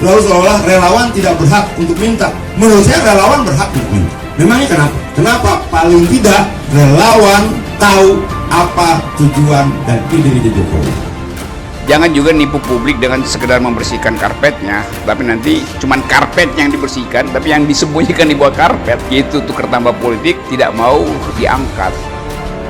Lalu seolah relawan tidak berhak untuk minta. Menurut saya relawan berhak untuk minta. Memangnya kenapa? Kenapa? Paling tidak relawan tahu apa tujuan dan ide-ide Jokowi. Jangan juga nipu publik dengan sekedar membersihkan karpetnya, tapi nanti cuman karpet yang dibersihkan, tapi yang disembunyikan di bawah karpet, itu tukar tambah politik tidak mau diangkat.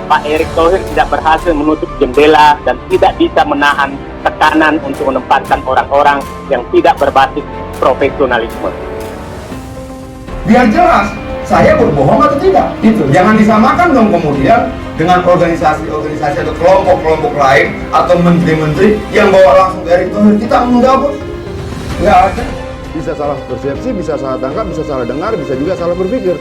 Pak Erick Thohir tidak berhasil menutup jendela dan tidak bisa menahan tekanan untuk menempatkan orang-orang yang tidak berbasis profesionalisme. Biar jelas, saya berbohong atau tidak. Itu jangan disamakan dong kemudian dengan organisasi-organisasi atau kelompok-kelompok lain atau menteri-menteri yang bawa langsung Erick Thohir. Kita enggak, bos. Nggak ada. Bisa salah persepsi, bisa salah tangkap, bisa salah dengar, bisa juga salah berpikir.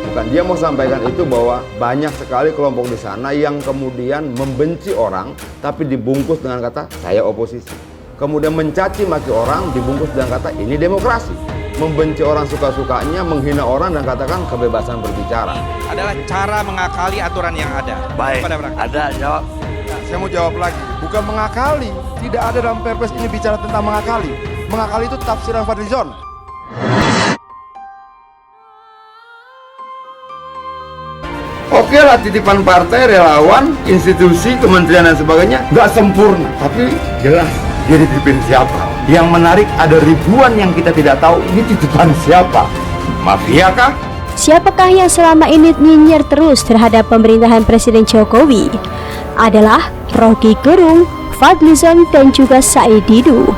Bukan, dia mau sampaikan itu bahwa banyak sekali kelompok di sana yang kemudian membenci orang tapi dibungkus dengan kata saya oposisi. Kemudian mencaci maki orang dibungkus dengan kata ini demokrasi. Membenci orang suka-sukanya, menghina orang dan katakan kebebasan berbicara. Adalah cara mengakali aturan yang ada. Baik, ada jawab. Nah, saya mau jawab lagi, bukan mengakali. Tidak ada dalam Perpres ini bicara tentang mengakali. Mengakali itu tafsiran Fadlizon. Oke lah, titipan partai, relawan, institusi, kementerian dan sebagainya nggak sempurna, tapi jelas dia dititipin siapa. Yang menarik ada ribuan yang kita tidak tahu ini titipan siapa. Mafia kah? Siapakah yang selama ini nyinyir terus terhadap pemerintahan Presiden Jokowi? Adalah Rocky Gerung, Fadlizon dan juga Said Didu.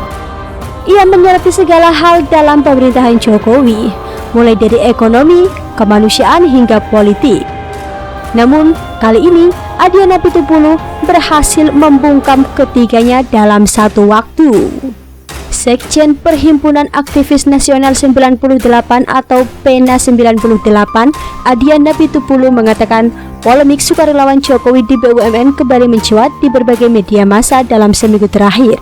Ia menyoroti segala hal dalam pemerintahan Jokowi, mulai dari ekonomi, kemanusiaan hingga politik. Namun, kali ini Adiana Pitupulu berhasil membungkam ketiganya dalam satu waktu. Sekjen Perhimpunan Aktivis Nasional 98 atau PENA 98, Adiana Pitupulu mengatakan polemik sukarelawan Jokowi di BUMN kembali mencuat di berbagai media massa dalam seminggu terakhir.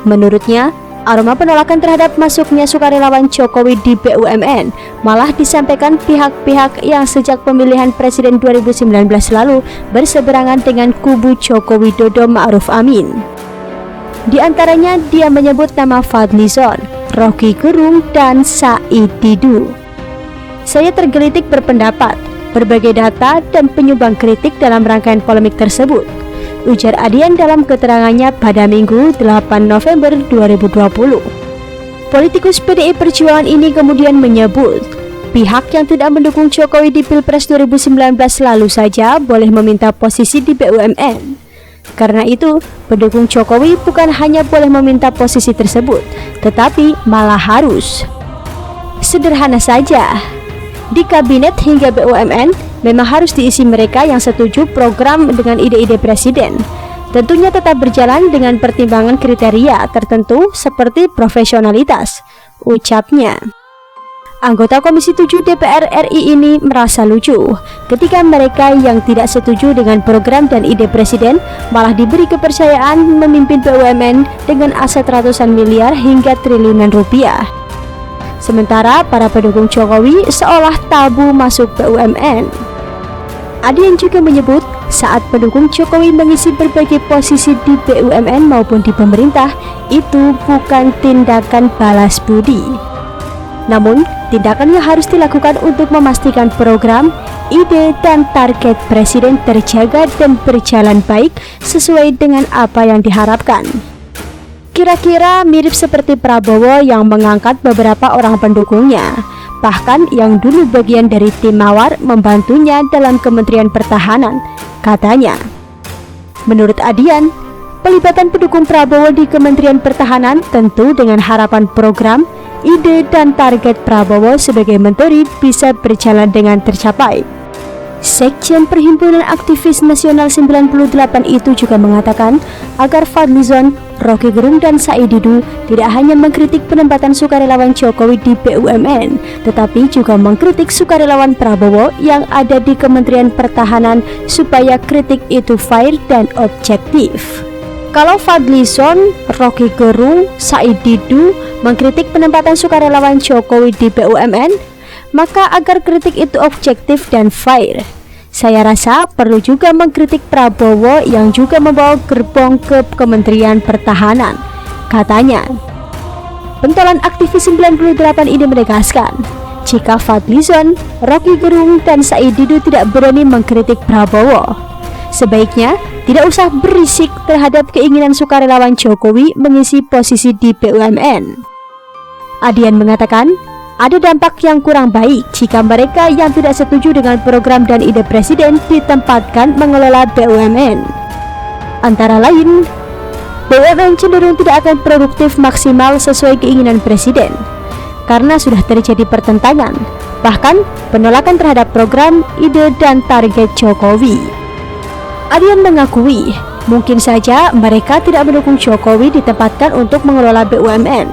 Menurutnya, aroma penolakan terhadap masuknya sukarelawan Jokowi di BUMN malah disampaikan pihak-pihak yang sejak pemilihan Presiden 2019 lalu berseberangan dengan kubu Joko Widodo Ma'ruf Amin. Di antaranya dia menyebut nama Fadlizon, Rocky Gerung, dan Said Didu. Saya tergelitik berpendapat, berbagai data dan penyumbang kritik dalam rangkaian polemik tersebut, ujar Adian dalam keterangannya pada Minggu 8 November 2020. Politikus PDI Perjuangan ini kemudian menyebut, pihak yang tidak mendukung Jokowi di Pilpres 2019 lalu saja boleh meminta posisi di BUMN. Karena itu, pendukung Jokowi bukan hanya boleh meminta posisi tersebut, tetapi malah harus. Sederhana saja, di kabinet hingga BUMN memang harus diisi mereka yang setuju program dengan ide-ide presiden. Tentunya tetap berjalan dengan pertimbangan kriteria tertentu seperti profesionalitas, ucapnya. Anggota Komisi 7 DPR RI ini merasa lucu ketika mereka yang tidak setuju dengan program dan ide presiden malah diberi kepercayaan memimpin BUMN dengan aset ratusan miliar hingga triliunan rupiah. Sementara para pendukung Jokowi seolah tabu masuk BUMN. Adian juga menyebut saat pendukung Jokowi mengisi berbagai posisi di BUMN maupun di pemerintah itu bukan tindakan balas budi. Namun, tindakan yang harus dilakukan untuk memastikan program, ide, dan target presiden terjaga dan berjalan baik sesuai dengan apa yang diharapkan. Kira-kira mirip seperti Prabowo yang mengangkat beberapa orang pendukungnya, bahkan yang dulu bagian dari tim Mawar membantunya dalam Kementerian Pertahanan, katanya. Menurut Adian, pelibatan pendukung Prabowo di Kementerian Pertahanan tentu dengan harapan program, ide dan target Prabowo sebagai menteri bisa berjalan dengan tercapai. Sekjen Perhimpunan Aktivis Nasional 98 itu juga mengatakan agar Fadlizon, Rocky Gerung, dan Said Didu tidak hanya mengkritik penempatan sukarelawan Jokowi di BUMN, tetapi juga mengkritik sukarelawan Prabowo yang ada di Kementerian Pertahanan supaya kritik itu fair dan objektif. Kalau Fadlizon, Rocky Gerung, Said Didu mengkritik penempatan sukarelawan Jokowi di BUMN, maka agar kritik itu objektif dan fair, saya rasa perlu juga mengkritik Prabowo yang juga membawa gerbong ke Kementerian Pertahanan. katanya. Pentolan aktivis 98 ini menegaskan, jika Fadlizon, Rocky Gerung, dan Said Didu tidak berani mengkritik Prabowo, sebaiknya tidak usah berisik terhadap keinginan sukarelawan Jokowi mengisi posisi di BUMN. Adian mengatakan, ada dampak yang kurang baik jika mereka yang tidak setuju dengan program dan ide presiden ditempatkan mengelola BUMN. Antara lain, BUMN cenderung tidak akan produktif maksimal sesuai keinginan presiden karena sudah terjadi pertentangan, bahkan penolakan terhadap program, ide, dan target Jokowi. Adian mengakui mungkin saja mereka tidak mendukung Jokowi ditempatkan untuk mengelola BUMN,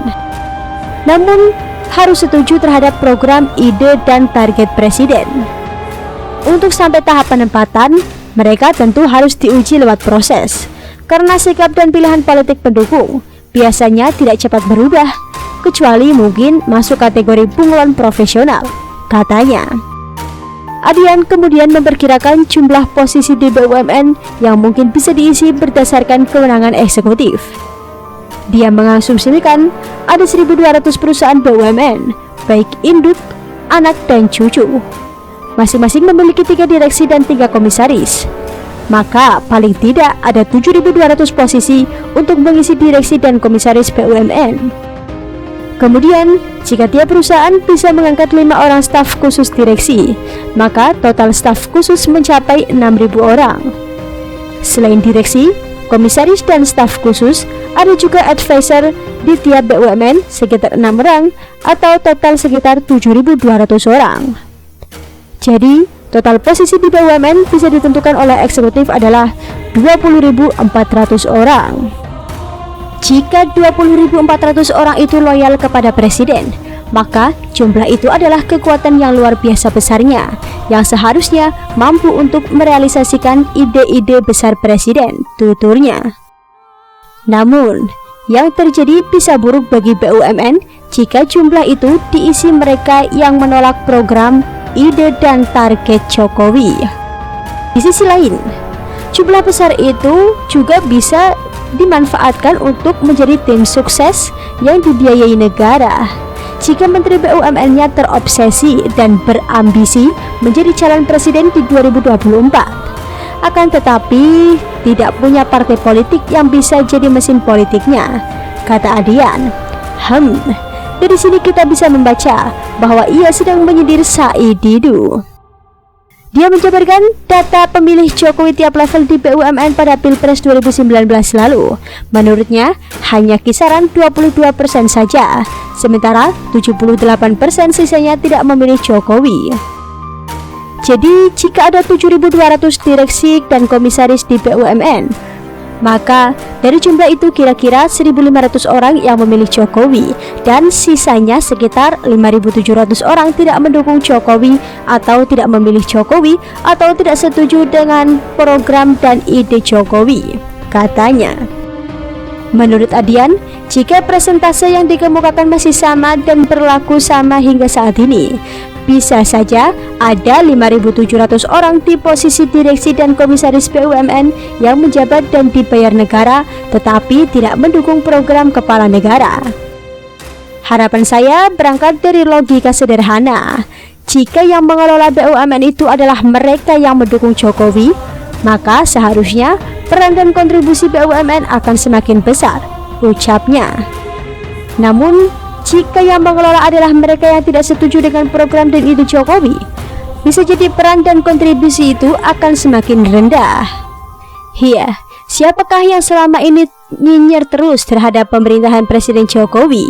namun harus setuju terhadap program, ide, dan target presiden. Untuk sampai tahap penempatan, mereka tentu harus diuji lewat proses, karena sikap dan pilihan politik pendukung biasanya tidak cepat berubah, kecuali mungkin masuk kategori bunglon profesional, katanya. Adian kemudian memperkirakan jumlah posisi di BUMN yang mungkin bisa diisi berdasarkan kewenangan eksekutif. Dia mengasumsikan ada 1.200 perusahaan BUMN, baik induk, anak, dan cucu. Masing-masing memiliki 3 direksi dan 3 komisaris. Maka paling tidak ada 7.200 posisi untuk mengisi direksi dan komisaris BUMN. Kemudian, jika tiap perusahaan bisa mengangkat 5 orang staf khusus direksi, maka total staf khusus mencapai 6.000 orang. Selain direksi, komisaris, dan staf khusus, ada juga advisor di tiap BUMN sekitar 6 orang atau total sekitar 7.200 orang. Jadi, total posisi di BUMN bisa ditentukan oleh eksekutif adalah 20.400 orang. Jika 20.400 orang itu loyal kepada presiden, maka jumlah itu adalah kekuatan yang luar biasa besarnya, yang seharusnya mampu untuk merealisasikan ide-ide besar presiden, tuturnya. Namun, yang terjadi bisa buruk bagi BUMN jika jumlah itu diisi mereka yang menolak program, ide, dan target Jokowi. Di sisi lain, jumlah besar itu juga bisa dimanfaatkan untuk menjadi tim sukses yang dibiayai negara. Jika Menteri BUMN-nya terobsesi dan berambisi menjadi calon presiden di 2024, akan tetapi tidak punya partai politik yang bisa jadi mesin politiknya, kata Adian. Dari sini kita bisa membaca bahwa ia sedang menyindir Said Didu. Dia menjabarkan data pemilih Jokowi tiap level di BUMN pada Pilpres 2019 lalu. Menurutnya, hanya kisaran 22% saja, sementara 78% sisanya tidak memilih Jokowi. Jadi, jika ada 7.200 direksi dan komisaris di BUMN, maka dari jumlah itu kira-kira 1.500 orang yang memilih Jokowi dan sisanya sekitar 5.700 orang tidak mendukung Jokowi atau tidak memilih Jokowi atau tidak setuju dengan program dan ide Jokowi, katanya. Menurut Adian, jika presentase yang dikemukakan masih sama dan berlaku sama hingga saat ini, bisa saja ada 5.700 orang di posisi direksi dan komisaris BUMN yang menjabat dan dibayar negara tetapi tidak mendukung program kepala negara. Harapan saya berangkat dari logika sederhana. Jika yang mengelola BUMN itu adalah mereka yang mendukung Jokowi, maka seharusnya peran dan kontribusi BUMN akan semakin besar, ucapnya. Namun, jika yang mengelola adalah mereka yang tidak setuju dengan program dan ide Jokowi, bisa jadi peran dan kontribusi itu akan semakin rendah. Siapakah yang selama ini nyinyir terus terhadap pemerintahan Presiden Jokowi?